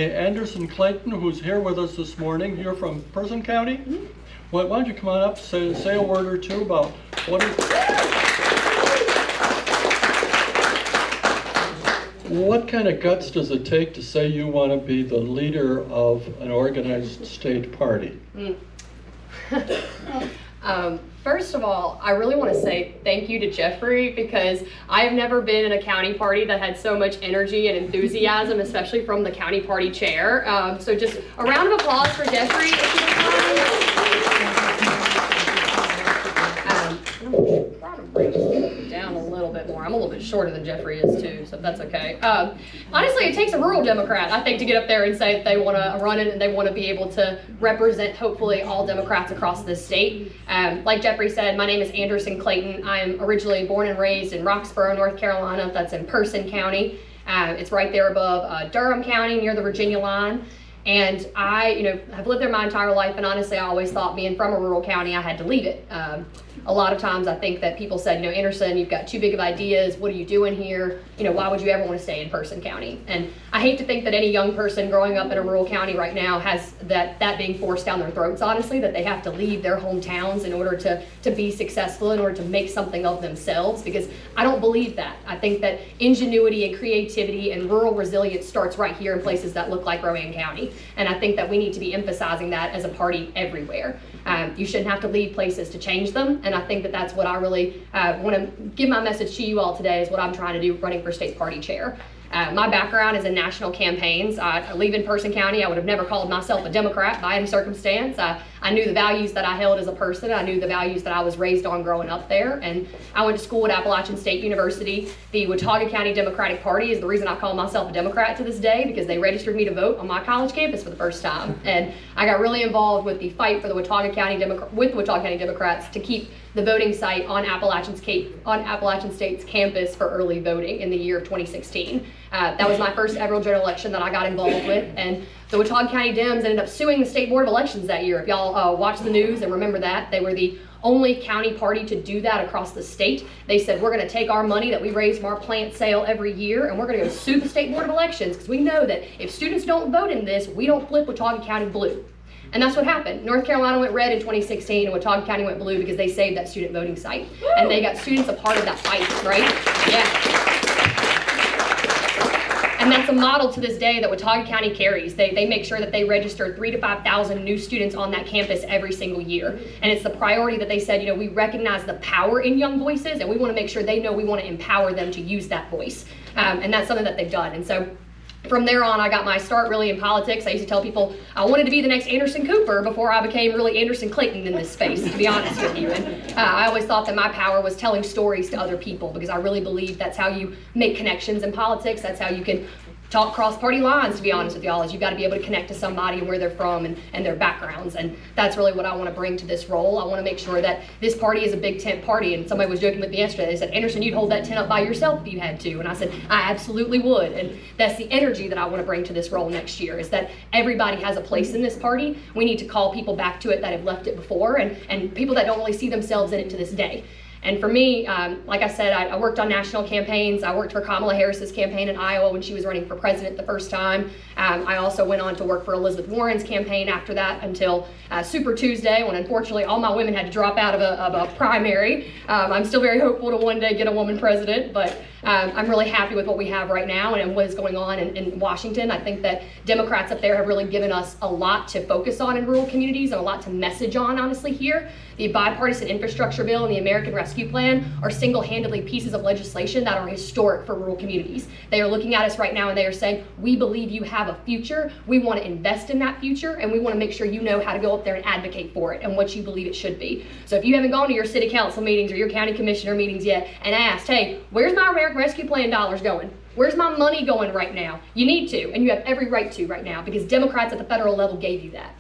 Anderson Clayton, who's here with us this morning. You're from Person County? Why don't you come on up, say a word or two about what kind of guts does it take to say you want to be the leader of an organized state party? First of all, I really want to say thank you to Jeffrey, because I have never been in a county party that had so much energy and enthusiasm, especially from the county party chair. So just a round of applause for Jeffrey, if you don't mind. I'm trying to bring it down a little bit more. I'm a little bit shorter than Jeffrey is too, so that's okay. Honestly, it takes a rural Democrat, I think, to get up there and say that they want to run it and they want to be able to represent, hopefully, all Democrats across this state. Like Jeffrey said, my name is Anderson Clayton. I am originally born and raised in Roxborough, North Carolina. That's in Person County. It's right there above Durham County, near the Virginia line. And I, have lived there my entire life, and honestly, I always thought, being from a rural county, I had to leave it. A lot of times I think that people said, Anderson, you've got too big of ideas. What are you doing here? Why would you ever want to stay in Person County? And I hate to think that any young person growing up in a rural county right now has that being forced down their throats, honestly, that they have to leave their hometowns in order to be successful, in order to make something of themselves, because I don't believe that. I think that ingenuity and creativity and rural resilience starts right here in places that look like Rowan County. And I think that we need to be emphasizing that as a party everywhere. You shouldn't have to leave places to change them, and I think that that's what I really want to give my message to you all today, is what I'm trying to do running for state party chair. My background is in national campaigns. I live in Person County. I would have never called myself a Democrat by any circumstance. I knew the values that I held as a person. I knew the values that I was raised on growing up there. And I went to school at Appalachian State University. The Watauga County Democratic Party is the reason I call myself a Democrat to this day, because they registered me to vote on my college campus for the first time. And I got really involved with the fight for the Watauga County Democrats to keep the voting site on Appalachian State's campus for early voting in the year of 2016. That was my first ever general election that I got involved with, and the Watauga County Dems ended up suing the State Board of Elections that year. If y'all watch the news and remember that, they were the only county party to do that across the state. They said, we're going to take our money that we raise from our plant sale every year, and we're going to go sue the State Board of Elections, because we know that if students don't vote in this, we don't flip Watauga County blue. And that's what happened. North Carolina went red in 2016, and Watauga County went blue because they saved that student voting site. And they got students a part of that fight, right? Yeah. And that's a model to this day that Watauga County carries. They make sure that they register 3,000 to 5,000 new students on that campus every single year. And it's the priority that they said, we recognize the power in young voices, and we want to make sure they know we want to empower them to use that voice. And that's something that they've done. And so from there on, I got my start really in politics. I used to tell people I wanted to be the next Anderson Cooper before I became really Anderson Clayton in this space, to be honest with you. And I always thought that my power was telling stories to other people, because I really believe that's how you make connections in politics. That's how you can talk cross-party lines, to be honest with y'all, is you've got to be able to connect to somebody and where they're from and their backgrounds. And that's really what I want to bring to this role. I want to make sure that this party is a big tent party. And somebody was joking with me yesterday. They said, Anderson, you'd hold that tent up by yourself if you had to. And I said, I absolutely would. And that's the energy that I want to bring to this role next year, is that everybody has a place in this party. We need to call people back to it that have left it before, and people that don't really see themselves in it to this day. And for me, like I said, I worked on national campaigns. I worked for Kamala Harris's campaign in Iowa when she was running for president the first time. I also went on to work for Elizabeth Warren's campaign after that, until Super Tuesday, when unfortunately all my women had to drop out of a primary. I'm still very hopeful to one day get a woman president, but I'm really happy with what we have right now and what is going on in Washington. I think that Democrats up there have really given us a lot to focus on in rural communities, and a lot to message on, honestly, here. The bipartisan infrastructure bill and the American Rescue Plan are single-handedly pieces of legislation that are historic for rural communities. They are looking at us right now and they are saying, we believe you have a future, we want to invest in that future, and we want to make sure you know how to go up there and advocate for it and what you believe it should be. So if you haven't gone to your city council meetings or your county commissioner meetings yet and asked, hey, where's my American Rescue Plan dollars going? Where's my money going right now? You need to, and you have every right to right now, because Democrats at the federal level gave you that.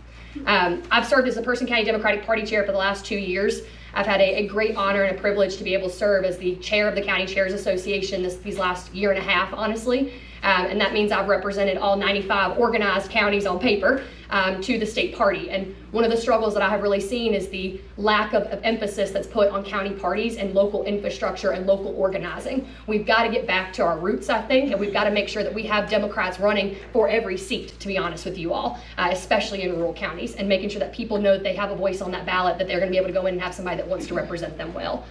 I've served as the Person County Democratic Party chair for the last 2 years. I've had a great honor and a privilege to be able to serve as the chair of the County Chairs Association these last year and a half, honestly. And that means I've represented all 95 organized counties on paper to the state party. And One of the struggles that I have really seen is the lack of emphasis that's put on county parties and local infrastructure and local organizing. We've got to get back to our roots, I think, and we've got to make sure that we have Democrats running for every seat, to be honest with you all, especially in rural counties, and making sure that people know that they have a voice on that ballot, that they're going to be able to go in and have somebody that wants to represent them well.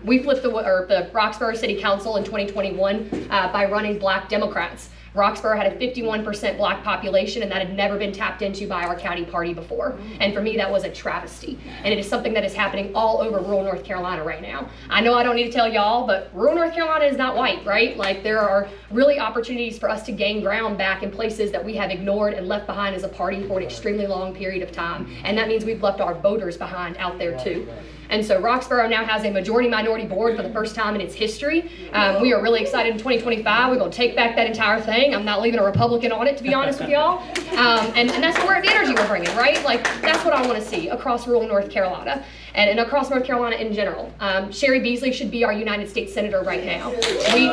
We flipped the Roxborough City Council in 2021 by running Black Democrats. Roxborough had a 51% Black population, and that had never been tapped into by our county party before. And for me, that was a travesty. And it is something that is happening all over rural North Carolina right now. I know I don't need to tell y'all, but rural North Carolina is not white, right? Like, there are really opportunities for us to gain ground back in places that we have ignored and left behind as a party for an extremely long period of time. And that means we've left our voters behind out there too. And so Roxborough now has a majority-minority board for the first time in its history. We are really excited in 2025. We're going to take back that entire thing. I'm not leaving a Republican on it, to be honest with y'all. And that's the energy we're bringing, right? Like, that's what I want to see across rural North Carolina and across North Carolina in general. Sherry Beasley should be our United States Senator right now. We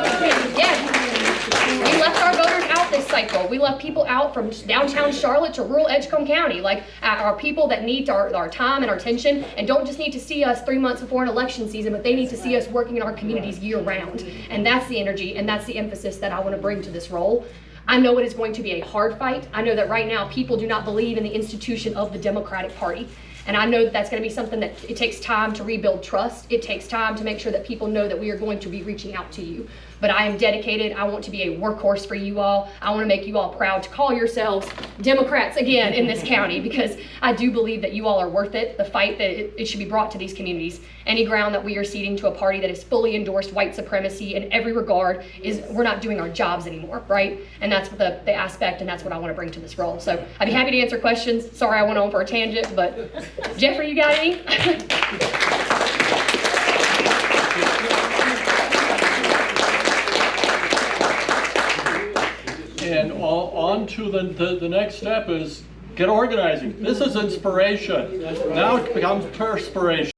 left our voters out this cycle. We left people out from downtown Charlotte to rural Edgecombe County, like our people that need our time and our attention and don't just need to see us 3 months before an election season, but they need to see us working in our communities year round. And that's the energy and that's the emphasis that I want to bring to this role. I know it is going to be a hard fight. I know that right now people do not believe in the institution of the Democratic Party. And I know that that's going to be something that it takes time to rebuild trust. It takes time to make sure that people know that we are going to be reaching out to you. But I am dedicated. I want to be a workhorse for you all. I want to make you all proud to call yourselves Democrats again in this county, because I do believe that you all are worth it. The fight that it should be brought to these communities. Any ground that we are ceding to a party that has fully endorsed white supremacy in every regard is we're not doing our jobs anymore, right? And that's the aspect, and that's what I want to bring to this role. So I'd be happy to answer questions. Sorry I went on for a tangent, but Jeffrey, you got any? And on to the next step is get organizing. This is inspiration. Now it becomes perspiration.